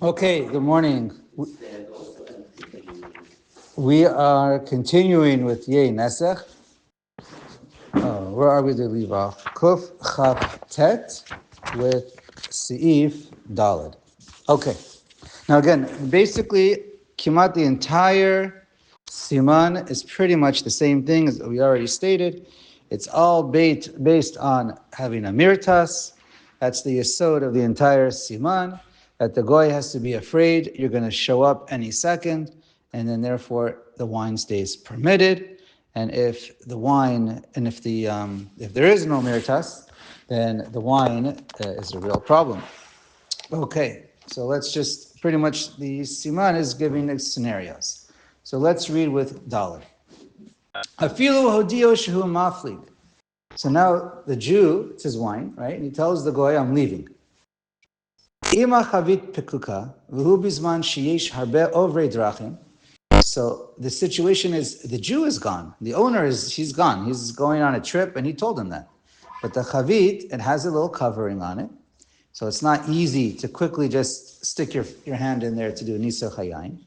Okay, good morning. We are continuing with Yeh Nesach. Where are we to leave off? Kuf Chaf Tet with Seif Dalid. Okay. Now again, basically, Kimat, the entire Siman is pretty much the same thing as we already stated. It's all based on having a mirtas. That's the yesod of the entire Siman, that the goy has to be afraid you're going to show up any second, and then therefore the wine stays permitted. And if the wine, and if there is no mirtas, then the wine is a real problem. Okay, so let's just pretty much the siman is giving us scenarios. So let's read with Dalet. Afilu hodio shehu maflig. So now the Jew, it's his wine, right? And he tells the goy, I'm leaving. Ima chavit pekuka v'hu bizman sheyesh harbe ovrei drachim. So the situation is the Jew is gone. The owner he's gone. He's going on a trip, and he told him that. But the chavit, it has a little covering on it. So it's not easy to quickly just stick your hand in there to do Nisa Chayain.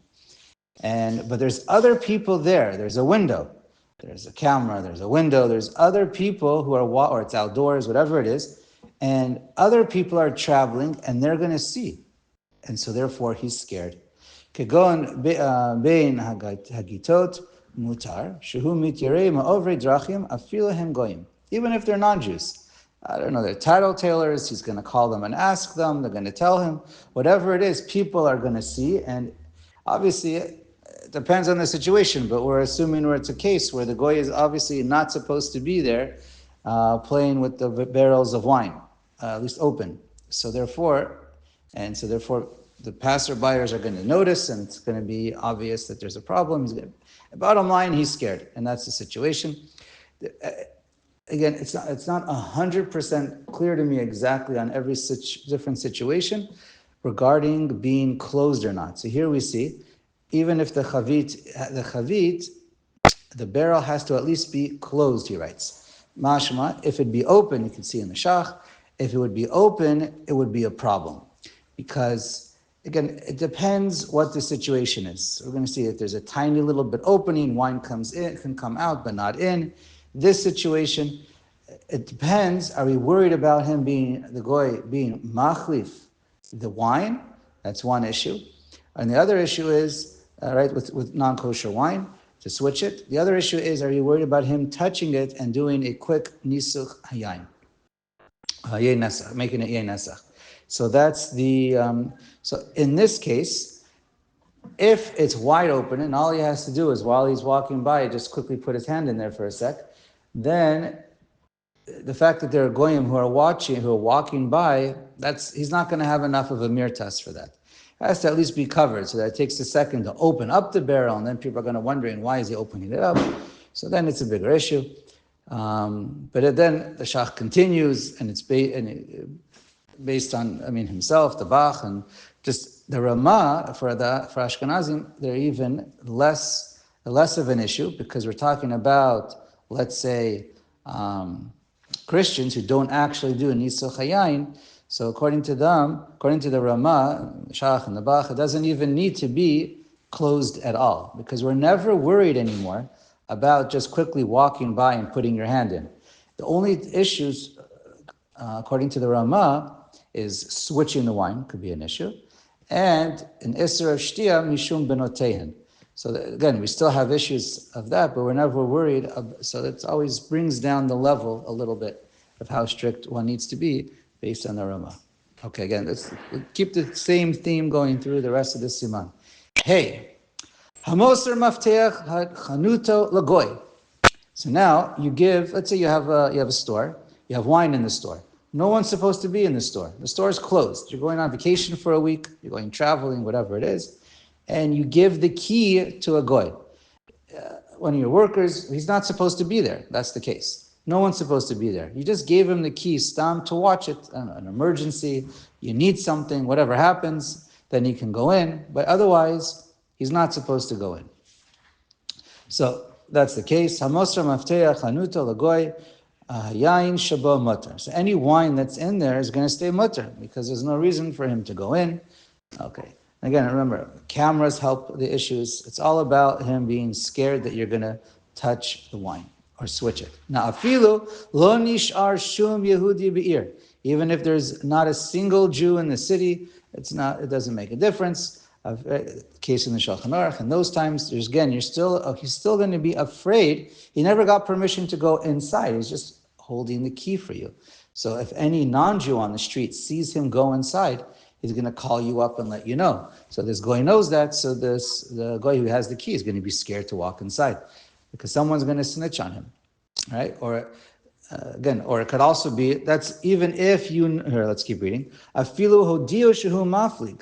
But there's other people there. There's a window. There's a camera. There's a window. There's other people who are, or it's outdoors, whatever it is. And other people are traveling and they're going to see. And so therefore he's scared. Kegon bein hagitot mutar, shehu mityarei ma'ovrei drachim afilahem goyim. Even if they're non-Jews. I don't know, they're title tailors, he's going to call them and ask them, they're going to tell him. Whatever it is, people are going to see. And obviously, it depends on the situation, but we're assuming where it's a case where the goy is obviously not supposed to be there playing with the barrels of wine, at least open. So therefore, the passerbyers are going to notice, and it's going to be obvious that there's a problem. Bottom line, he's scared, and that's the situation. Again, it's not 100% clear to me exactly on every different situation regarding being closed or not. So here we see, even if the chavit, the barrel has to at least be closed, he writes. Mashma, if it be open, you can see in the shach, if it would be open, it would be a problem. Because, again, it depends what the situation is. So we're going to see if there's a tiny little bit opening, wine comes in, can come out, but not in. This situation, it depends. Are we worried about him the goy being machlif, the wine? That's one issue. And the other issue is, with non-kosher wine, to switch it. The other issue is, are you worried about him touching it and doing a quick nisuch hayayin? Making it yeh nesach. So that's so in this case, if it's wide open and all he has to do is while he's walking by, just quickly put his hand in there for a sec, then the fact that there are goyim who are walking by, he's not going to have enough of a mirtas for that. It has to at least be covered, so that it takes a second to open up the barrel, and then people are going to wondering why is he opening it up. So then it's a bigger issue. But then the shach continues, and it's based on himself, the Bach, and just the Ramah for Ashkenazim. They're even less of an issue because we're talking about, let's say, Christians who don't actually do Nisuch Hayayin. So according to the Ramah, Shach and the Bach, it doesn't even need to be closed at all because we're never worried anymore about just quickly walking by and putting your hand in. The only issues, according to the Ramah, is switching the wine, could be an issue, and an Isser of Shtia Mishum Benotehen. So again, we still have issues of that, but we're never worried. So it always brings down the level a little bit of how strict one needs to be based on the Ramah. Okay, again, let's keep the same theme going through the rest of the siman. Hey, Hamoser Mafteach Chanuto Lagoy. So now you give, let's say you have a store, you have wine in the store. No one's supposed to be in the store. The store is closed. You're going on vacation for a week, you're going traveling, whatever it is, and you give the key to a goy. One of your workers, he's not supposed to be there. That's the case. No one's supposed to be there. You just gave him the key, stam, to watch it, an emergency, you need something, whatever happens, then he can go in. But otherwise, he's not supposed to go in. So that's the case. Hamosra mafteach hanuto lagoy yain shabo mutter. So any wine that's in there is going to stay mutter because there's no reason for him to go in. Okay. Again, remember, cameras help the issues. It's all about him being scared that you're going to touch the wine or switch it. Now, afilu lo nishar shum Yehudi be'ir. Even if there's not a single Jew in the city, it's not. It doesn't make a difference. Case in the Shulchan Aruch, in those times, there's again, he's still going to be afraid. He never got permission to go inside. He's just holding the key for you. So if any non-Jew on the street sees him go inside, he's going to call you up and let you know. So this guy knows that. So the guy who has the key is going to be scared to walk inside because someone's going to snitch on him, right? Or again, or it could also be that's even if you. Here, let's keep reading. Afilu hodio shehu maflig.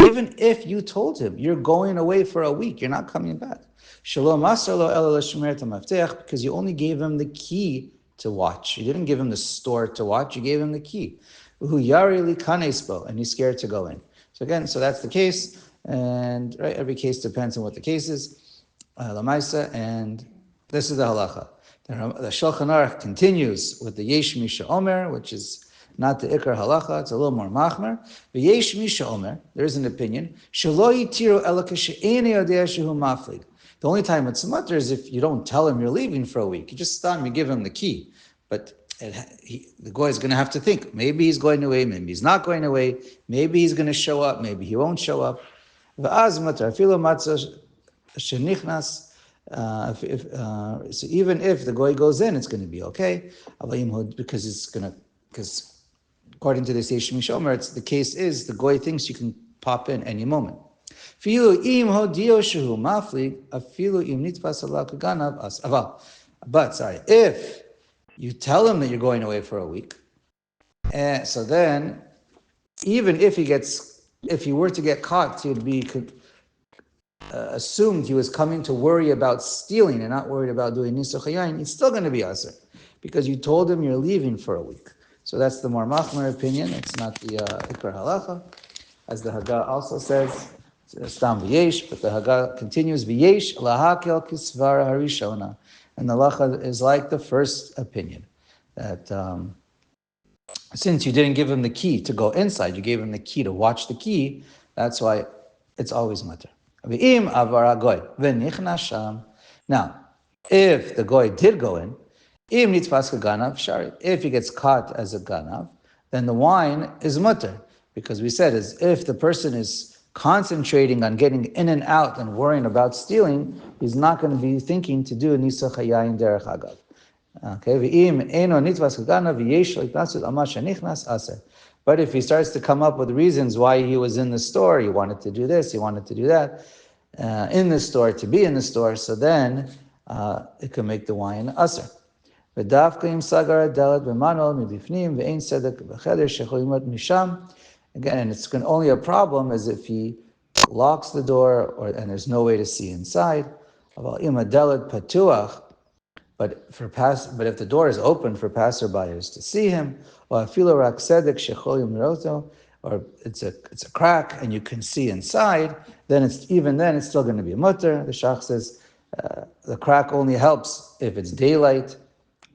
Even if you told him you're going away for a week, you're not coming back. Shalom asarlo ela l'shmer maftech, because you only gave him the key to watch. You didn't give him the store to watch. You gave him the key. Uhu yari li kanespo, and he's scared to go in. So again, so that's the case, and right, every case depends on what the case is. Lamaisa, and this is the halacha. The Shulchan Aruch continues with the Yesh Misha Omer, which is not the Ikar halacha, it's a little more machmer. The Yesh Misha Omer, there is an opinion. Shelo yitiru ela k'she'eni yodea shehu maflig. The only time it's mutter is if you don't tell him you're leaving for a week. You just stop him, you give him the key. But the guy is going to have to think. Maybe he's going away, maybe he's not going away, maybe he's going to show up, maybe he won't show up. V'az mutter, afilu matzah shenichnas. So even if the goy goes in, it's going to be okay. Because it's going to, because according to this Yesh Mishomer, it's the case is the goy thinks you can pop in any moment. But sorry, if you tell him that you're going away for a week, so then even if he were to get caught, he would be assumed he was coming to worry about stealing and not worried about doing Nisuch Hayayin, he's still going to be Aser because you told him you're leaving for a week. So that's the more Machmer opinion. It's not the Ikar Halacha. As the Haggah also says, Stam V'yesh, but the Haggah continues, V'yesh lahakel kisvar harishona. And the Halacha is like the first opinion, that since you didn't give him the key to go inside, you gave him the key to watch the key, that's why it's always mutter. Now, if the goy did go in, if he gets caught as a ganav, then the wine is mutter. Because we said, is if the person is concentrating on getting in and out and worrying about stealing, he's not going to be thinking to do nisuch hayayin derech agav. Okay, but if he starts to come up with reasons why he was in the store, he wanted to do this, he wanted to do that, in the store, to be in the store, so then it can make the wine aser. Again, it's only a problem as if he locks the door and there's no way to see inside. But if the door is open for passerbyers to see him, or it's a crack and you can see inside, then it's still going to be a mutter. The Shach says the crack only helps if it's daylight,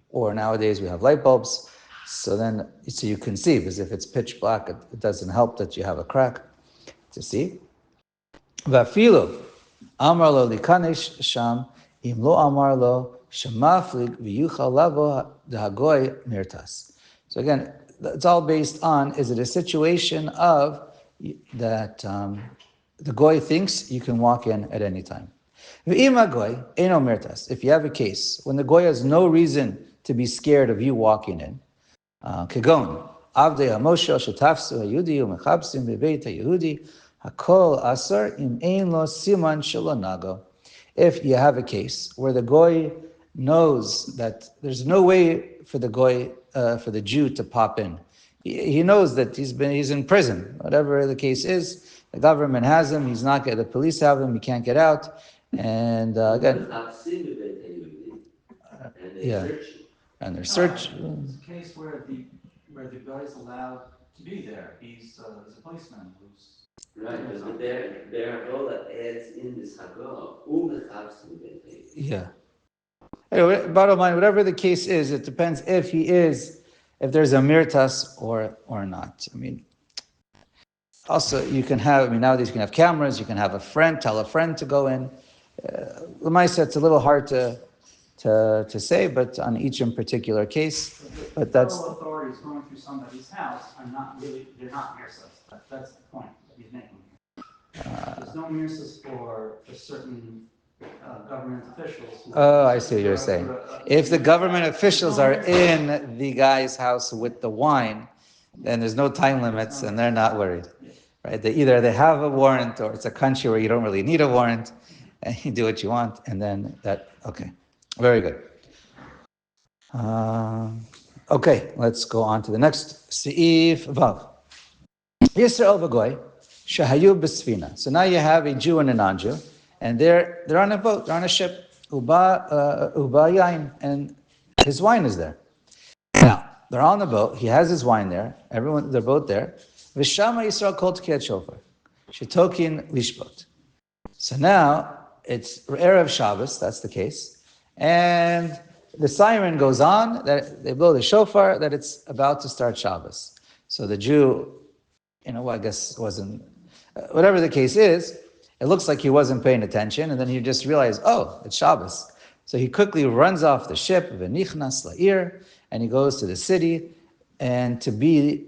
or nowadays we have light bulbs. So you can see, because if it's pitch black, it doesn't help that you have a crack to see. Vafilo, amar lo likanesh sham, im lo amar lo shemaflig v'yuchal lavo dehagoy mirtas. So again, it's all based on, is it a situation of that the goy thinks you can walk in at any time. V'ima goy eno mirtas. If you have a case when the goy has no reason to be scared of you walking in, kegon avdei hamoshe shetafsu hayudi umechabsim bebeit hayehudi. Hakol asar im ein lo siman shelo nago. If you have a case where the goy knows that there's no way for the Jew to pop in, he knows that he's in prison. Whatever the case is, the government has him. He's not the police have him. He can't get out. And again, yeah, and they're searching. It's a case where the guy is allowed to be there. He's a policeman who's right, but there are all that adds in this Hagah, Yeah. Anyway, bottom line, whatever the case is, it depends if there's a mirtas or not. I mean, Also, you can have, I mean, nowadays you can have cameras, you can have a friend, tell a friend to go in. Lemaisa, it's a little hard to say, but on each in particular case. But that's Federal authorities going through somebody's house are not really, they're not mirsas. That's the point that he's making here. There's no mirsas for certain government officials. oh, I see what you're saying. If the government officials are in the guy's house with the wine, then there's no time limits, and they're not worried, right? They have a warrant, or it's a country where you don't really need a warrant, and you do what you want, and then that. Okay, very good. Okay, let's go on to the next. Seif Vav. Yisrael v'goy shahayu b'sfina. So now you have a Jew and a non-Jew, and they're on a boat, they're on a ship. Uba yain, and his wine is there. Now they're on the boat. He has his wine there. Everyone, they're both there. V'shama Yisrael kol tkiyat shofar, shetokin lishbot. So now it's erev Shabbos. That's the case, and the siren goes on that they blow the shofar that it's about to start Shabbos. So the Jew, I guess wasn't, whatever the case is, it looks like he wasn't paying attention, and then he just realized, oh, it's Shabbos. So he quickly runs off the ship, v'nichnas la'ir, and he goes to the city, and to be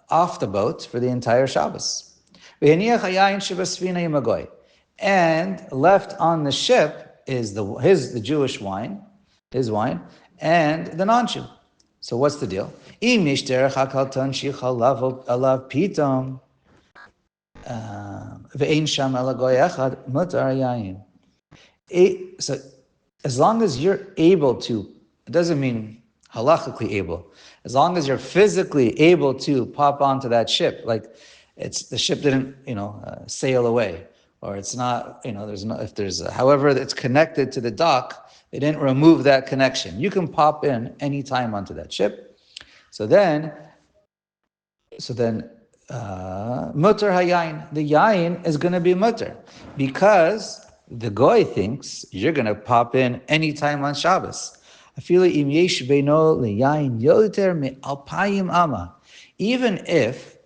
off the boat for the entire Shabbos. V'heniach hayayin shebasfina yimagoy. And left on the ship is the Jewish wine, his wine, and the non-Jew. So what's the deal? Im yesh derech hakalton shichal alav pitom ve'ein sham ela goy echad mutar yayin. So as long as you're able to, it doesn't mean halachically able. As long as you're physically able to pop onto that ship, like it's the ship didn't, sail away, or it's not, there's no, if there's, however, it's connected to the dock, they didn't remove that connection. You can pop in anytime onto that ship. So then, mutter hayayin, the yayin is going to be mutter, because the goy thinks you're going to pop in anytime on Shabbos. Afilu im yesh beino leyayin yoter me alpayim ama, even if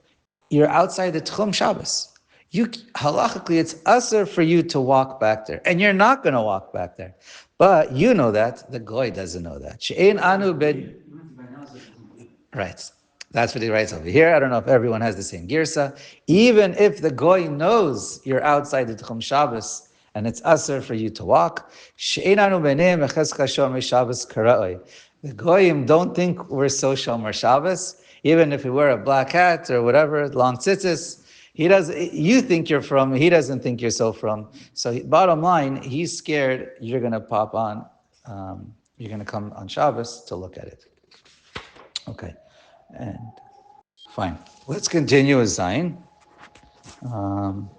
you're outside the Tchum Shabbos. Halachically, it's usher for you to walk back there, and you're not going to walk back there. But you know that the goy doesn't know that. She'ein anu ben. Right. That's what he writes over here. I don't know if everyone has the same girsa. Even if the goy knows you're outside the Tchum Shabbos and it's usher for you to walk, the goyim don't think we're so shomer Shabbos. Even if we wear a black hat or whatever, long tzitzis, he does. You think you're from. He doesn't think you're so from. So bottom line, he's scared you're going to pop on. You're going to come on Shabbos to look at it. Okay. And fine. Let's continue with Zion. I'll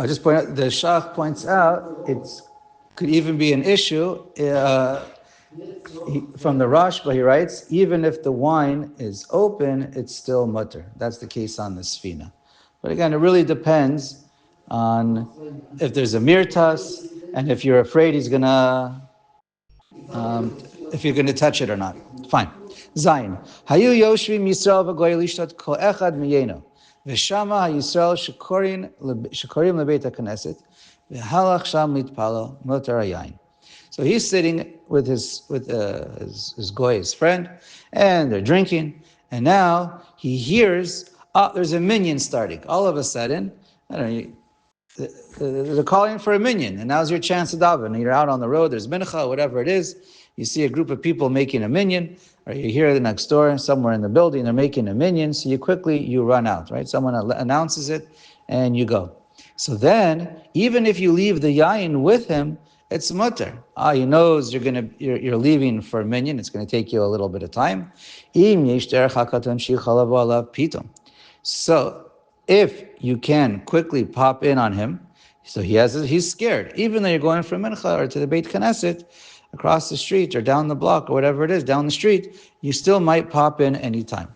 just point out, the Shach points out, it could even be an issue from the Rosh, but he writes, even if the wine is open, it's still mutter. That's the case on the Sfina. But again, it really depends on if there's a mirtas, and if you're afraid he's going to if you're going to touch it or not. Fine. Zayin. Hayu yoshvim Yisrael v'goy lishtat kol echad miyeno. V'shama Yisrael shekorim lebeit haKnesset. V'halach sham litpalo motar hayayin. So he's sitting with his goy, his friend, and they're drinking. And now he hears, there's a minyan starting. All of a sudden, I don't know, they're calling for a minyan, and now's your chance to daven. You're out on the road, there's mincha, whatever it is. You see a group of people making a minyan, or you hear the next door, somewhere in the building, they're making a minyan, so you run out, right? Someone announces it, and you go. So then, even if you leave the yayin with him, it's mutter. He knows you're leaving for a minyan, it's going to take you a little bit of time. So, if you can quickly pop in on him, so he's scared. Even though you're going from Mincha or to the Beit Knesset, across the street or down the block or whatever it is, down the street, you still might pop in anytime.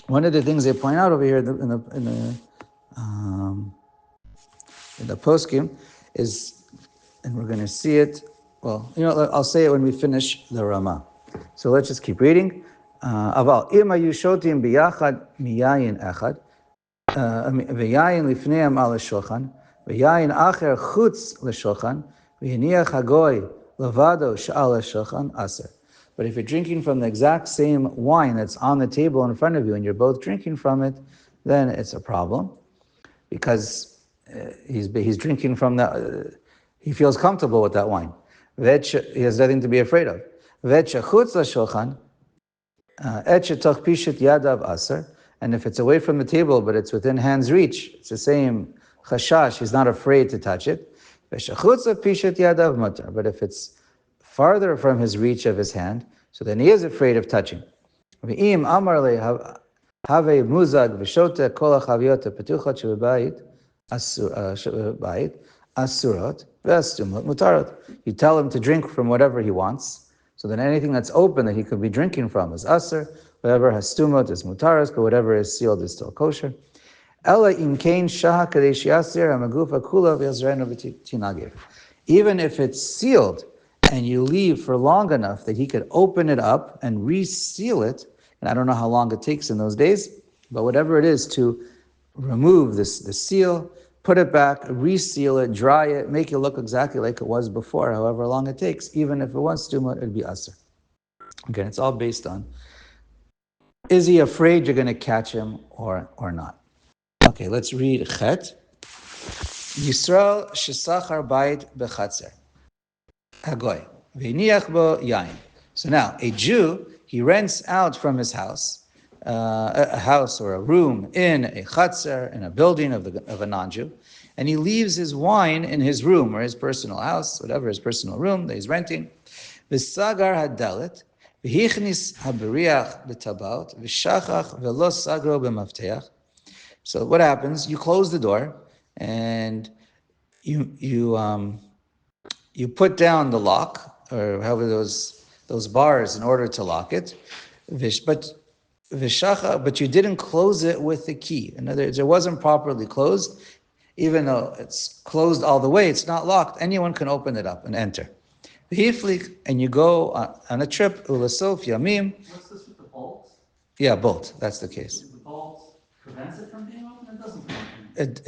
One of the things they point out over here in the poskim is, and we're going to see it. Well, I'll say it when we finish the Ramah. So let's just keep reading. אבל אם היו שותים ביחד מיין אחד, ויין לפניהם על השולחן, ויין אחר חוץ לשולחן, והניח הגוי לבדו שעל השולחן, אסר. But if you're drinking from the exact same wine that's on the table in front of you and you're both drinking from it, then it's a problem because he's drinking from that, he feels comfortable with that wine. He has nothing to be afraid of. And if it's away from the table, but it's within hand's reach, it's the same chashash, he's not afraid to touch it. But if it's farther from his reach of his hand, so then he is afraid of touching. You tell him to drink from whatever he wants, so then anything that's open that he could be drinking from is asur, whatever has stumot is mutaras, but whatever is sealed is still kosher. Even if it's sealed and you leave for long enough that he could open it up and reseal it, and I don't know how long it takes in those days, but whatever it is to remove the seal, put it back, reseal it, dry it, make it look exactly like it was before, however long it takes. Even if it was stumot, it'd be asur. Again, it's all based on, is he afraid you're going to catch him or not? Okay, let's read Chet. Yisrael shesachar bayit bechatzer. Hagoy. V'niach bo yain. So now, a Jew, he rents out from his house, a house or a room in a chatzer, in a building of a non-Jew, and he leaves his wine in his room or his personal house, whatever his personal room that he's renting. V'sagar hadalet, v'hichnis haberiach b'tabaut, v'shachach v'lo sagro b'mafteach. So what happens? You close the door, and you put down the lock, or however those bars, in order to lock it. But you didn't close it with the key. In other words, it wasn't properly closed. Even though it's closed all the way, it's not locked. Anyone can open it up and enter. And you go on a trip. Ulasof yamim. What's this with the bolts? Yeah, bolt. That's the case. The bolt prevents it from being open? It doesn't prevent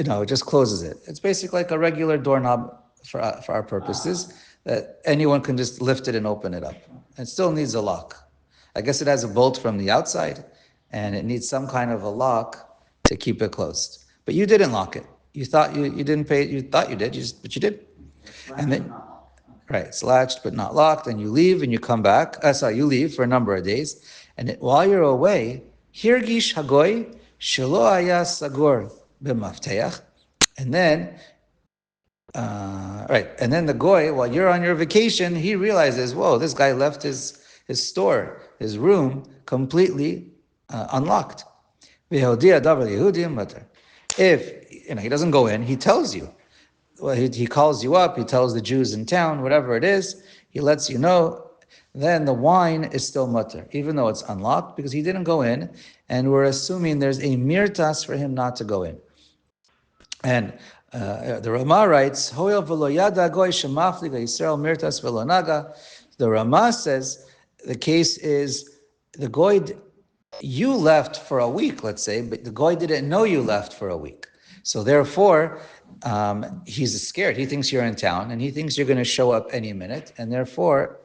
No, it just closes it. It's basically like a regular doorknob for our purposes, that anyone can just lift it and open it up. It still needs a lock. I guess it has a bolt from the outside, and it needs some kind of a lock to keep it closed. But you didn't lock it. You thought you didn't pay. You thought you did, but you did. And then, right, it's latched but not locked, and you leave and you come back. You leave for a number of days, and while you're away, hirgish hagoy shelo haya sagor b'mafteach, and then and then the goy, while you're on your vacation, he realizes, whoa, this guy left his store, his room, completely unlocked. If he doesn't go in, he tells you. Well, he calls you up, he tells the Jews in town, whatever it is, he lets you know, then the wine is still mutter, even though it's unlocked, because he didn't go in, and we're assuming there's a mirtas for him not to go in. And the Rama writes, Hoyel v'lo yada goy shemafli v'Yisrael mirtas v'lo naga. The Rama says the case is the goy, you left for a week, let's say, but the goy didn't know you left for a week. So therefore, he's scared. He thinks you're in town, and he thinks you're going to show up any minute, and therefore,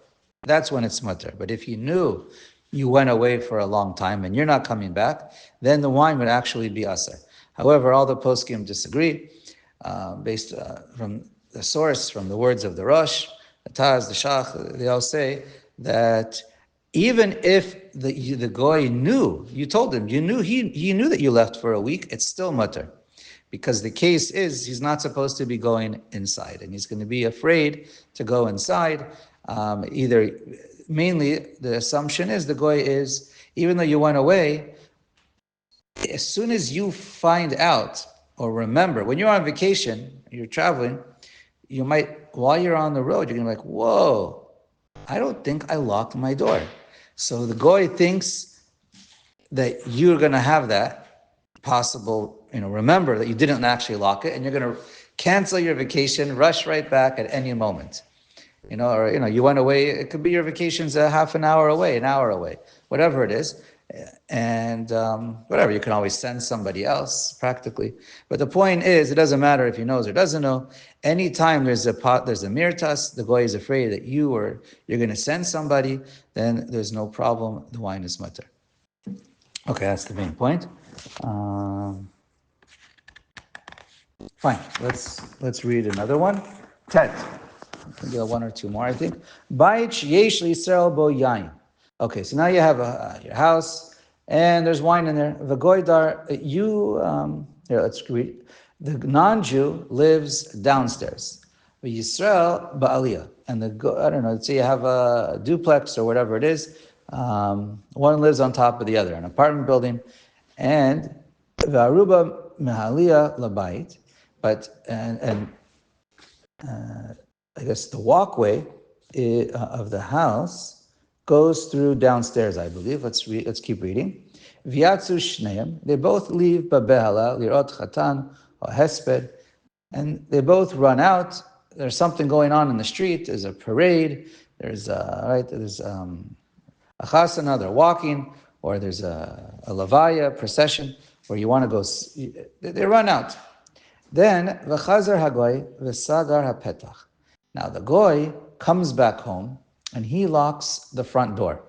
that's when it's mutter. But if he knew you went away for a long time and you're not coming back, then the wine would actually be asur. However, all the poskim disagree, based from the source, from the words of the Rosh, the Taz, the Shach. They all say that even if the goy knew, you told him, he knew that you left for a week, it's still mutter. Because the case is, he's not supposed to be going inside, and he's going to be afraid to go inside. Mainly, the assumption is, the goy is, even though you went away, as soon as you find out or remember, when you're on vacation, you're traveling, you might, while you're on the road, you're going to be like, whoa, I don't think I locked my door. So the goy thinks that you're going to have that possible, remember that you didn't actually lock it, and you're going to cancel your vacation, rush right back at any moment. Or you went away. It could be your vacation's a half an hour away, an hour away, whatever it is, and whatever. You can always send somebody else, practically. But the point is, it doesn't matter if he knows or doesn't know. Anytime there's a mirtas, the goy is afraid that you're going to send somebody, then there's no problem. The wine is mutter. Okay, that's the main point. Um, Fine. Let's read another one. Tet. Maybe one or two more, I think. Bait yesh Yisrael bo yain. Okay, so now you have your house, and there's wine in there. V'goydar, here, let's read. The non-Jew lives downstairs. Yisrael ba'aliyah. And I don't know, let's say you have a duplex or whatever it is. One lives on top of the other, an apartment building. And v'aruba mehaliyah labait. But, and I guess the walkway of the house goes through downstairs, I believe. Let's keep reading. Viatzu shneim. They both leave babehala lirot chatan or hesped, and they both run out. There's something going on in the street. There's a parade. There's a chasana. They're walking, or there's a lavaya procession where you want to go. They run out. Then v'chazar hagoy v'sagar hapetach. Now the goy comes back home and he locks the front door.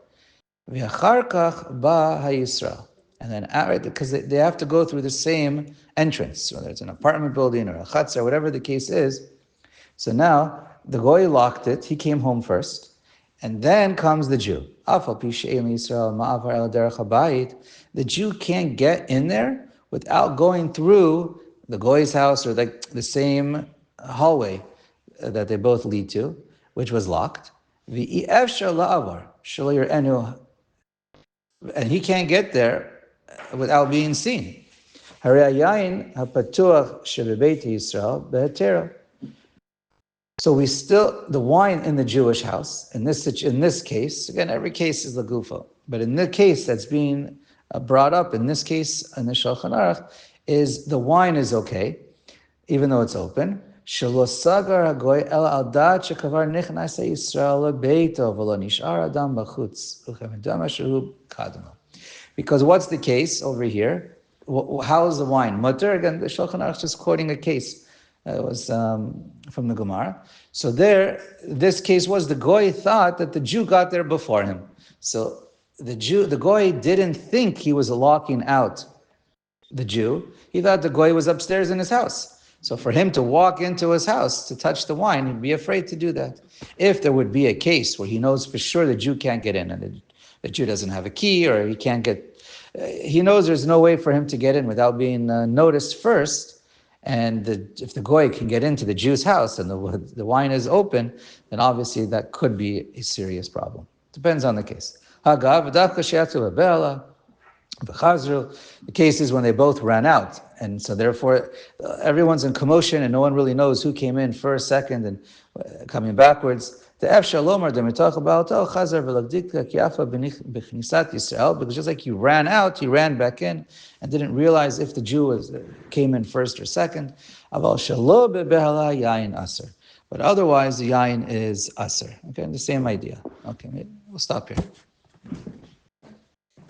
V'achar kach ba ha'yisrael. And then, right, because they have to go through the same entrance, whether it's an apartment building or a chutzner, whatever the case is. So now the goy locked it. He came home first, and then comes the Jew. The Jew can't get in there without going through the goy's house or like the same hallway that they both lead to, which was locked. And he can't get there without being seen. So the wine in the Jewish house, in this case, again, every case is lagufa, but in the case that's being brought up, in this case, in the Shulchan Aruch, is the wine is okay, even though it's open. Because what's the case over here? How is the wine? Mutter, again, the Shulchan Aruch is just quoting a case. It was from the Gemara. So this case was the goy thought that the Jew got there before him. So the goy didn't think he was locking out the Jew. He thought the goy was upstairs in his house. So for him to walk into his house to touch the wine, he'd be afraid to do that. If there would be a case where he knows for sure the Jew can't get in, and the Jew doesn't have a key, or he can't get, he knows there's no way for him to get in without being noticed first. And if the goy can get into the Jew's house and the wine is open, then obviously that could be a serious problem. Depends on the case. The case is when they both ran out, and so therefore everyone's in commotion and no one really knows who came in first, second, and coming backwards. Because just like you ran out, you ran back in and didn't realize if the Jew came in first or second. But otherwise, the yain is aser. Okay, the same idea. Okay, we'll stop here.